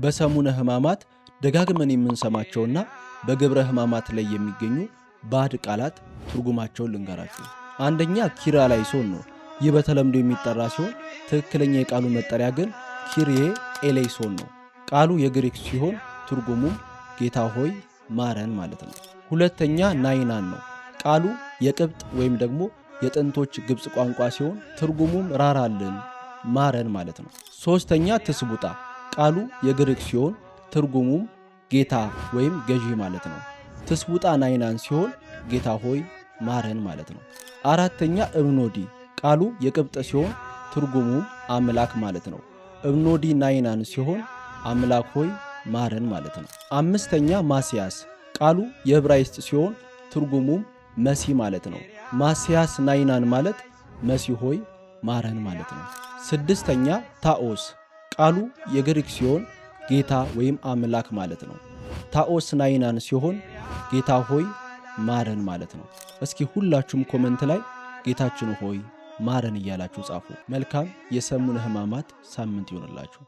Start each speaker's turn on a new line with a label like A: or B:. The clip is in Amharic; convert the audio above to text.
A: በሰሙነ ሕማማት ደጋግመን የምንሰማቸውና በግብረ ሕማማት ላይ የሚገኙ ባዕድ ቃላት ትርጉማቸውን ልንገራችሁ። አንደኛ ኪርያላይሶን ነው። ይህ በተለምዶ የሚጠራ ሲሆን ትክክለኛ የቃሉ መጠሪያ ግን ኪርዬ ኤሌይሶን ነው። ቃሉ የግሪክ ሲሆን ትርጉሙም ጌታ ሆይ ማረን ማለት ነው። ሁለተኛ ናይናን ነው። ቃሉ የቅብጥ ወይም ደግሞ የጥንቶች ግብፅ ቋንቋ ሲሆን ትርጉሙም ራራልን ማረን ማለት ነው። ሶስተኛ ትስቡጣ ቃሉ የግሪክ ሲሆን ትርጉሙም ጌታ ወይም ገዢ ማለት ነው። ትስቡጣ ናይናን ሲሆን ጌታ ሆይ ማረን ማለት ነው። አራተኛ እብኖዲ ቃሉ የቅብጥ ሲሆን ትርጉሙም አምላክ ማለት ነው። እብኖዲ ናይናን ሲሆን አምላክ ሆይ ማረን ማለት ነው። አምስተኛ ማስያስ ቃሉ የዕብራይስጥ ሲሆን ትርጉሙም መሲህ ማለት ነው። ማስያስ ናይናን ማለት መሲህ ሆይ ማረን ማለት ነው። ስድስተኛ ታኦስ ቃሉ የግሪክ ሲሆን ጌታ ወይም አምላክ ማለት ነው። ታኦስ ናይናን ሲሆን ጌታ ሆይ ማረን ማለት ነው። እስኪ ሁላችሁም ኮመንት ላይ ጌታችን ሆይ ማረን እያላችሁ ጻፉ። መልካም የሰሙነ ሕማማት ሳምንት ይሆንላችሁ።